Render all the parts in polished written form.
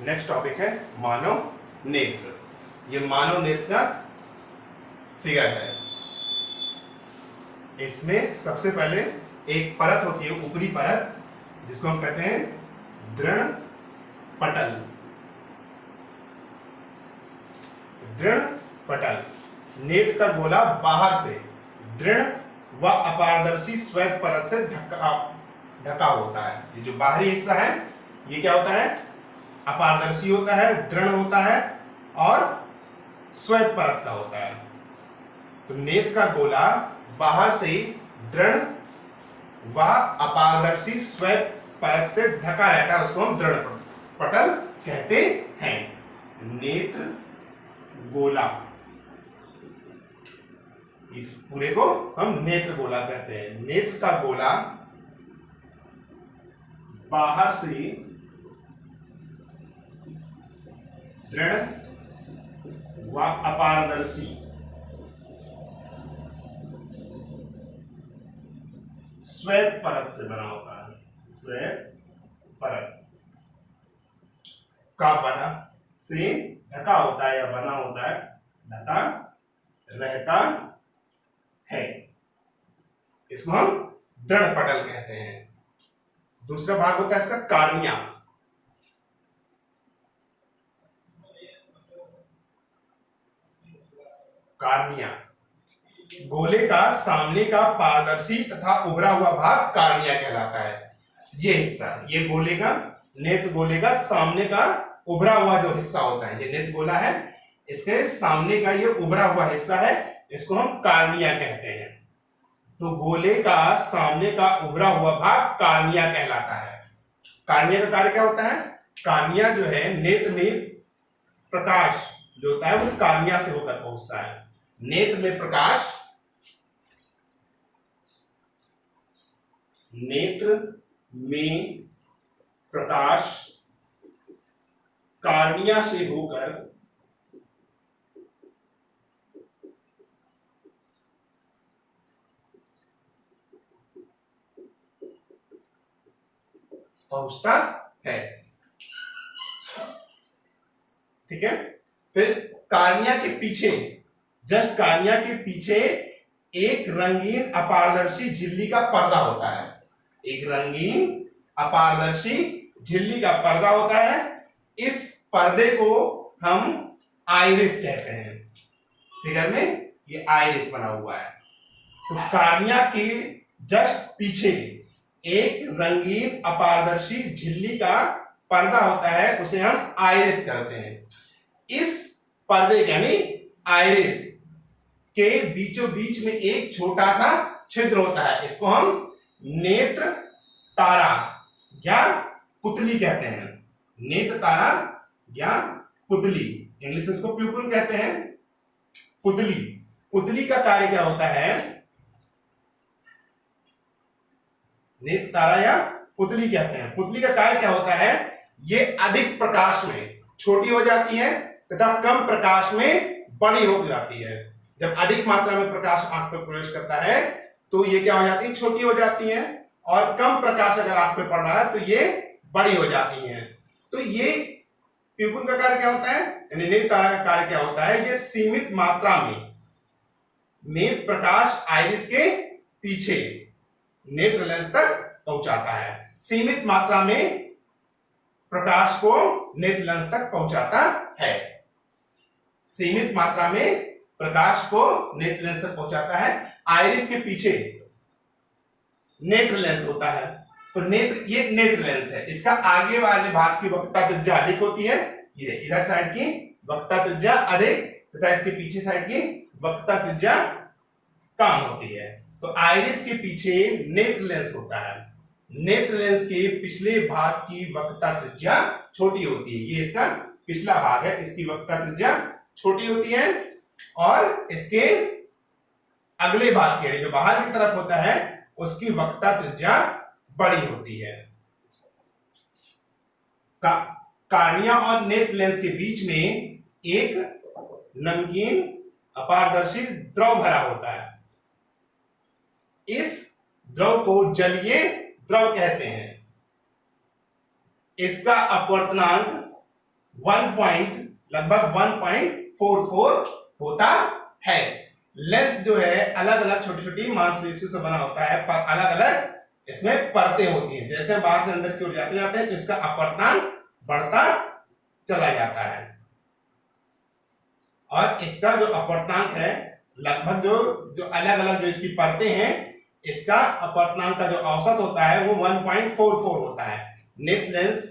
Next topic है मानव नेत्र। ये मानव नेत्र का फिगर है। इसमें सबसे पहले एक परत होती है, ऊपरी परत, जिसको हम कहते हैं दृढ़ पटल। दृढ़ पटल नेत्र का गोला बाहर से दृढ़ व अपारदर्शी श्वेत परत से ढका होता है। ये जो बाहरी हिस्सा है ये क्या होता है? अपारदर्शी होता है, दृढ़ होता है और श्वेत परत का होता है। तो नेत्र का गोला बाहर से दृढ़ व अपारदर्शी श्वेत परत से ढका रहता है, उसको हम दृढ़ पटल कहते हैं। नेत्र गोला, इस पूरे को हम नेत्र गोला कहते हैं। नेत्र का गोला बाहर से दृढ़ व अपारदर्शी श्वेत परत से बना होता है। श्वेत परत का बना से ढका होता है या बना होता है, ढका रहता है। इसको हम दृढ़ पटल कहते हैं। दूसरा भाग होता है इसका कार्निया। कार्निया गोले का सामने का पारदर्शी तथा उभरा हुआ भाग कार्निया कहलाता है। ये हिस्सा, ये गोले का, नेत्र गोले का सामने का उभरा हुआ जो हिस्सा होता है, ये नेत्र गोला है, इसके सामने का ये उभरा हुआ हिस्सा है, इसको हम कार्निया कहते हैं। तो गोले का सामने का उभरा हुआ भाग कार्निया कहलाता है। कार्निया का कार्य क्या होता है? कार्निया जो है, नेत्र में प्रकाश जो होता है वो कार्निया से होकर पहुंचता है। नेत्र में प्रकाश, नेत्र में प्रकाश कार्निया से होकर पहुंचता है। ठीक है। फिर कार्निया के पीछे, जस्ट कार्निया के पीछे एक रंगीन अपारदर्शी झिल्ली का पर्दा होता है। एक रंगीन अपारदर्शी झिल्ली का पर्दा होता है। इस पर्दे को हम आइरिस कहते हैं। फिगर में ये आइरिस बना हुआ है। तो कार्निया के जस्ट पीछे एक रंगीन अपारदर्शी झिल्ली का पर्दा होता है, उसे हम आइरिस कहते हैं। इस पर्दे यानी आइरिस के बीचों बीच में एक छोटा सा छिद्र होता है, इसको हम नेत्र तारा या पुतली कहते हैं। नेत्र तारा या पुतली, इंग्लिश में इसको प्यूपिल कहते हैं। पुतली, पुतली का कार्य क्या होता है? नेत्र तारा या पुतली कहते हैं। पुतली का कार्य क्या होता है? ये अधिक प्रकाश में छोटी हो जाती है तथा कम प्रकाश में बड़ी हो जाती है। जब अधिक मात्रा में प्रकाश आंख पे प्रवेश करता है तो ये क्या हो जाती है? छोटी हो जाती है, और कम प्रकाश अगर आंख पे पड़ रहा है तो ये बड़ी हो जाती है। तो ये प्यूपिल का कार्य क्या होता है, यानी नेत्र तारा का कार्य क्या होता है? ये सीमित मात्रा में प्रकाश आइरिस के पीछे नेत्र लेंस तक पहुंचाता है। सीमित मात्रा में प्रकाश को नेत्र लेंस तक पहुंचाता है। सीमित मात्रा में प्रकाश को नेत्र लेंस तक पहुंचाता है। आइरिस के पीछे नेत्र लेंस होता है। तो नेत्र, ये नेत्र लेंस है। इसका आगे वाले भाग की वक्रता त्रिज्या अधिक होती है, ये इधर साइड की वक्रता त्रिज्या अधिक तथा इसके पीछे साइड की वक्रता त्रिज्या कम होती है। तो आइरिस के पीछे नेत्र लेंस होता है। नेत्र लेंस के पिछले भाग की वक्रता त्रिज्या छोटी होती है। ये इसका पिछला भाग है, इसकी वक्रता त्रिज्या छोटी होती है, और इसके अगले भाग के जो बाहर की तरफ होता है उसकी वक्रता त्रिज्या बड़ी होती है। कार्निया और नेत्र लेंस के बीच में एक नमकीन अपारदर्शी द्रव भरा होता है। इस द्रव को जलीय द्रव कहते हैं। इसका अपवर्तनांक लगभग 1.44 होता है। लेंस जो है अलग अलग छोटी छोटी मांसपेशियों से बना होता है, पर अलग अलग इसमें परतें होती हैं। जैसे हम बाहर से अंदर की ओर जाते जाते हैं तो इसका अपवर्तनांक बढ़ता चला जाता है, और इसका जो अपवर्तनांक है लगभग जो अलग अलग जो इसकी परतें हैं, इसका अपवर्तनांक का जो औसत होता है वो 1.44 होता है। नेट लेंस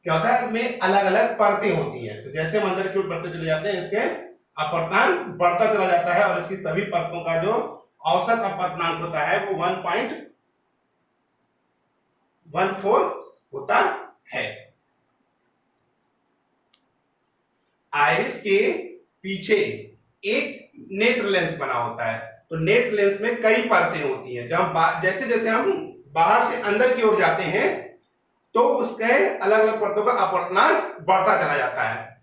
क्या होता है, में अलग अलग परतें होती हैं, तो जैसे हम अंदर की ओर बढ़ते चले जाते हैं इसके अपवर्तनांक बढ़ता चला जाता है, और इसकी सभी परतों का जो औसत अपवर्तनांक होता है वो 1.14 होता है। आइरिस के पीछे एक नेत्र लेंस बना होता है, तो नेत्र लेंस में कई परतें होती हैं। जब जैसे जैसे हम बाहर से अंदर की ओर जाते हैं तो उसके अलग अलग परतों का अपवर्तनांक बढ़ता चला जाता है,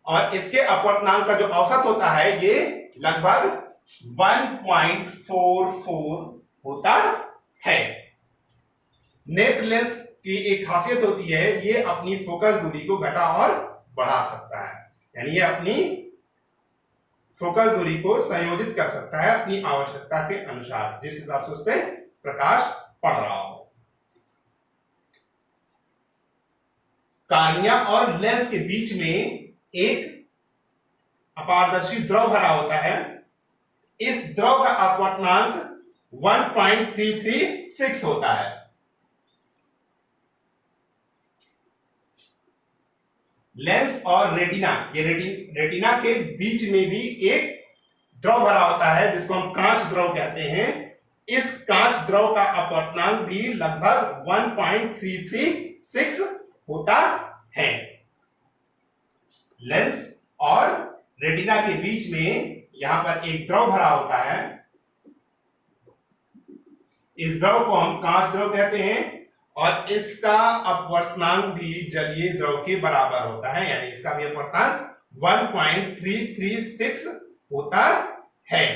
और इसके अपवर्तनांक का जो औसत होता है ये लगभग 1.44 होता है। नेत्र लेंस की एक खासियत होती है, ये अपनी फोकस दूरी को घटा और बढ़ा सकता है, यानी ये अपनी फोकस दूरी को संयोजित कर सकता है अपनी आवश्यकता के अनुसार, जिस हिसाब से उस पर प्रकाश पड़ रहा हो। कार्निया और लेंस के बीच में एक अपारदर्शी द्रव भरा होता है। इस द्रव का अपवर्तनांक 1.336 होता है। लेंस और रेटिना, ये रेटिना के बीच में भी एक द्रव भरा होता है जिसको हम कांच द्रव कहते हैं। इस कांच द्रव का अपवर्तनांक भी लगभग 1.336 होता है। लेंस और रेटिना के बीच में यहां पर एक द्रव भरा होता है। इस द्रव को हम कांच द्रव कहते हैं, और इसका अपवर्तनांक भी जलीय द्रव के बराबर होता है, यानी इसका भी अपवर्तनांक 1.336 होता है।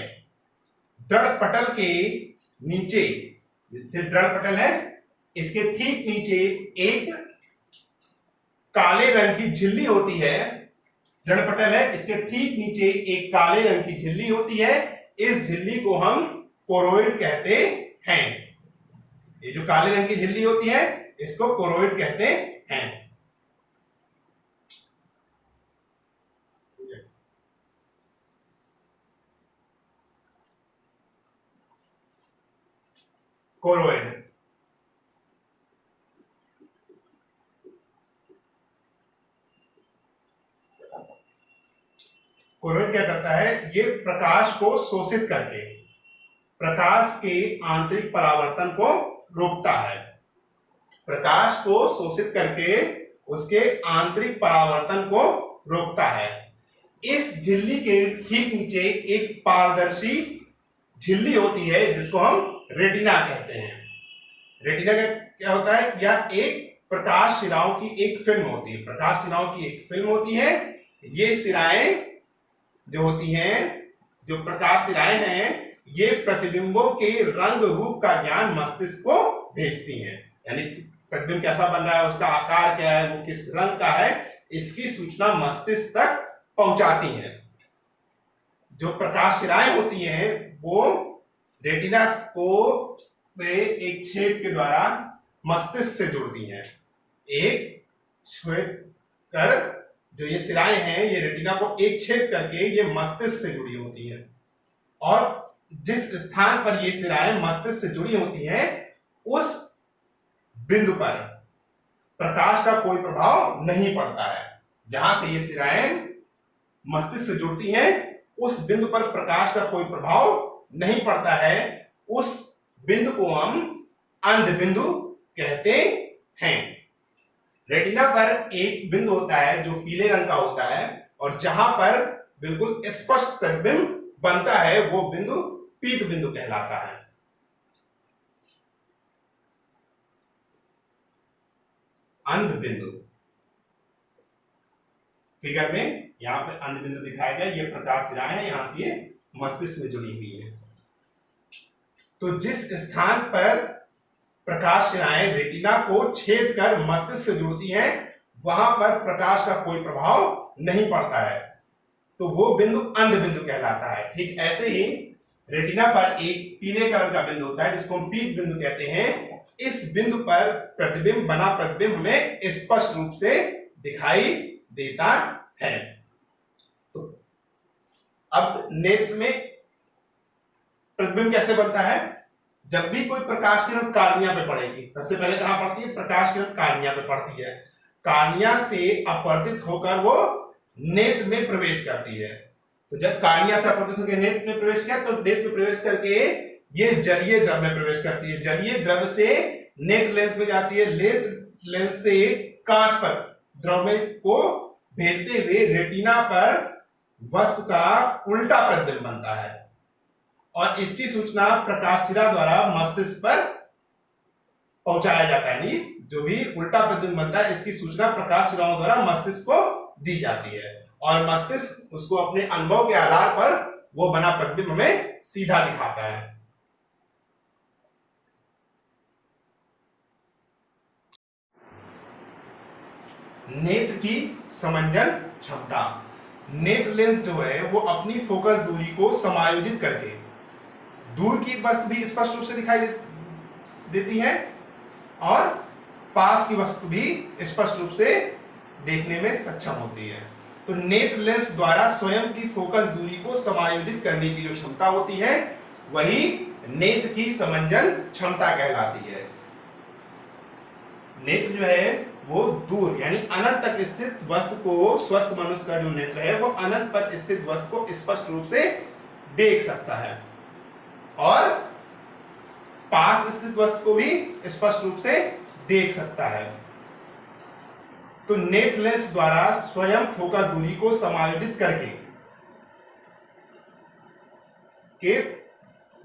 दृढ़ पटल के नीचे, जैसे दृढ़ पटल है इसके ठीक नीचे एक काले रंग की झिल्ली होती है। दृढ़ पटल है इसके ठीक नीचे एक काले रंग की झिल्ली होती है। इस झिल्ली को हम कोरोइड कहते हैं। ये जो काले रंग की झिल्ली होती है इसको कोरोइड कहते हैं। कोरोइड कोरोइड क्या करता है, ये प्रकाश को शोषित करके प्रकाश के आंतरिक परावर्तन को रोकता है। प्रकाश को शोषित करके उसके आंतरिक परावर्तन को रोकता है। इस झिल्ली के ठीक नीचे एक पारदर्शी झिल्ली होती है जिसको हम रेटिना कहते हैं। रेटिना का क्या होता है, यह एक प्रकाश शिराओं की एक फिल्म होती है। प्रकाश शिराओं की एक फिल्म होती है। ये शिराएं जो होती हैं, जो प्रकाश शिराएं हैं, ये प्रतिबिंबों के रंग रूप का ज्ञान मस्तिष्क को भेजती हैं। यानी प्रतिबिंब कैसा बन रहा है, उसका आकार क्या है, वो किस रंग का है, इसकी सूचना मस्तिष्क तक पहुंचाती हैं। जो प्रकाश शिराएं होती हैं वो रेटिना को एक छेद के द्वारा मस्तिष्क से जुड़ती हैं। एक श्वेत कर जो ये शिराएं हैं ये रेटिना को एक छेद करके ये मस्तिष्क से जुड़ी होती हैं, और जिस स्थान पर ये शिराएं मस्तिष्क से जुड़ी होती हैं उस बिंदु पर प्रकाश का कोई प्रभाव नहीं पड़ता है। जहां से ये शिराएं मस्तिष्क से जुड़ती हैं उस बिंदु पर प्रकाश का कोई प्रभाव नहीं पड़ता है। उस बिंदु को हम अंध बिंदु कहते हैं। रेटिना पर एक बिंदु होता है जो पीले रंग का होता है, और जहां पर बिल्कुल स्पष्ट प्रतिबिंब बनता है वो बिंदु पीत बिंदु कहलाता है। अंध बिंदु फिगर में यहां पे अंध बिंदु दिखाया गया। ये प्रकाश शिराएं हैं, यहां से ये मस्तिष्क में जुड़ी हुई है। तो जिस स्थान पर प्रकाश किरणें रेटिना को छेद कर मस्तिष्क से जुड़ती हैं, वहां पर प्रकाश का कोई प्रभाव नहीं पड़ता है, तो वो बिंदु अंध बिंदु कहलाता है। ठीक ऐसे ही रेटिना पर एक पीले कलर का बिंदु होता है जिसको हम पीक बिंदु कहते हैं। इस बिंदु पर प्रतिबिंब बना प्रतिबिंब हमें स्पष्ट रूप से दिखाई देता है। तो अब नेत्र में प्रतिबिंब कैसे बनता है? जब भी कोई प्रकाश किरण कार्निया पे पड़ेगी, सबसे पहले कहां पड़ती है? प्रकाश किरण कार्निया पे पड़ती है। कार्निया से अपवर्तित होकर वो नेत्र में प्रवेश करती है। तो जब कार्निया से अपवर्तित होकर नेत्र में प्रवेश किया तो नेत्र में प्रवेश करके ये जलीय द्रव में प्रवेश करती है। जलीय द्रव से नेत्र लेंस में जाती है। नेत्र लेंस से कांच पर द्रव को भेजते हुए रेटिना पर वस्तु का उल्टा प्रतिबिंब बनता है और इसकी सूचना प्रकाश शिरा द्वारा मस्तिष्क पर पहुंचाया जाता है। यानी जो भी उल्टा प्रतिबिंब बनता है इसकी सूचना प्रकाश शिराओं द्वारा मस्तिष्क को दी जाती है और मस्तिष्क उसको अपने अनुभव के आधार पर वो बना प्रतिबिंब हमें सीधा दिखाता है। नेत्र की समंजन क्षमता। नेत्र लेंस जो है वो अपनी फोकस दूरी को समायोजित करके दूर की वस्तु भी स्पष्ट रूप से दिखाई देती है और पास की वस्तु भी स्पष्ट रूप से देखने में सक्षम होती है। तो नेत्र लेंस द्वारा स्वयं की फोकस दूरी को समायोजित करने की जो क्षमता होती है वही नेत्र की समंजन क्षमता कहलाती है। नेत्र जो है वो दूर यानी अनंत तक स्थित वस्तु को, स्वस्थ मनुष्य का जो नेत्र है वो अनंत पर स्थित वस्तु को स्पष्ट रूप से देख सकता है और पास स्थित वस्तु को भी स्पष्ट रूप से देख सकता है। तो नेत्र लेंस द्वारा स्वयं फोकस दूरी को समायोजित करके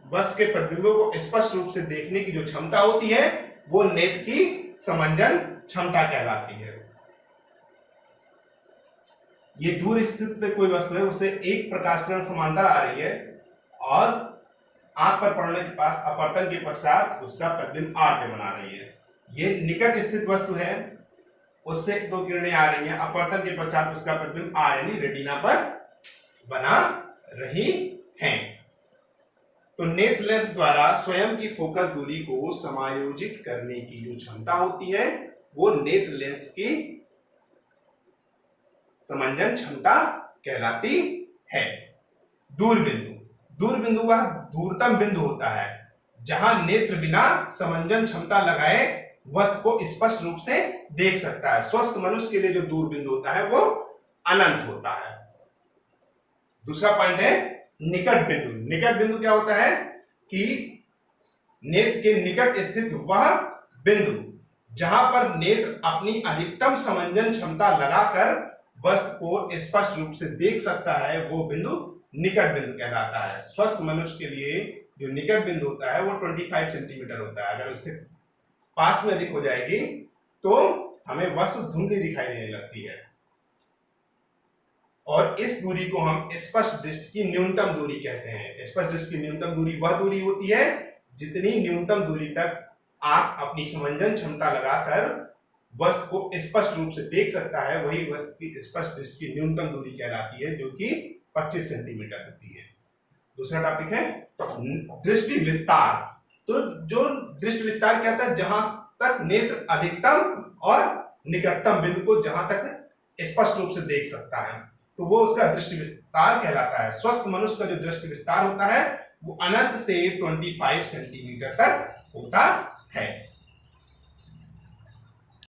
वस्तु के प्रतिबिंबों को स्पष्ट रूप से देखने की जो क्षमता होती है वो नेत्र की समंजन क्षमता कहलाती है। ये दूर स्थित पे कोई वस्तु है, उससे एक प्रकाश किरण समांतर आ रही है और आंख पर पड़ने के पास अपवर्तन के पश्चात उसका प्रतिबिंब आर पे बना रही है। ये निकट स्थित वस्तु है, उससे दो किरणें आ रही हैं, अपवर्तन के पश्चात उसका प्रतिबिंब आर यानी रेटिना पर बना रही हैं। तो नेत्र लेंस द्वारा स्वयं की फोकस दूरी को समायोजित करने की जो क्षमता होती है वो नेत्र लेंस की समंजन क्षमता कहलाती है। दूरबिंदु। दूरबिंदु वह दूरतम बिंदु होता है जहां नेत्र बिना समंजन क्षमता लगाए वस्तु को स्पष्ट रूप से देख सकता है। स्वस्थ मनुष्य के लिए जो दूरबिंदु होता है वो अनंत होता है। दूसरा पॉइंट है निकट बिंदु। निकट बिंदु क्या होता है कि नेत्र के निकट स्थित वह बिंदु जहां पर नेत्र अपनी अधिकतम समंजन क्षमता लगाकर वस्तु को स्पष्ट रूप से देख सकता है वो बिंदु निकट बिंदु कहलाता है। स्वस्थ मनुष्य के लिए जो निकट बिंदु होता है वो 25 सेंटीमीटर होता है। अगर उससे पास में अधिक हो जाएगी तो हमें वस्तु धुंधली दिखाई देने लगती है और इस दूरी को हम स्पष्ट दृष्टि की न्यूनतम दूरी कहते हैं। स्पष्ट दृष्टि की न्यूनतम दूरी वह दूरी होती है जितनी न्यूनतम दूरी तक आंख अपनी समंजन क्षमता लगाकर वस्तु को स्पष्ट रूप से देख सकता है, वही वस्तु की स्पष्ट दृष्टि की न्यूनतम दूरी कहलाती है जो कि 25 सेंटीमीटर होती है। दूसरा टॉपिक है दृष्टि विस्तार। तो जो दृष्टि विस्तार कहता है जहां तक नेत्र अधिकतम और निकटतम बिंदु को जहां तक स्पष्ट रूप से देख सकता है तो वो उसका दृष्टि विस्तार कहलाता है। स्वस्थ मनुष्य का जो दृष्टि विस्तार होता है वो अनंत से 25 सेंटीमीटर तक होता है।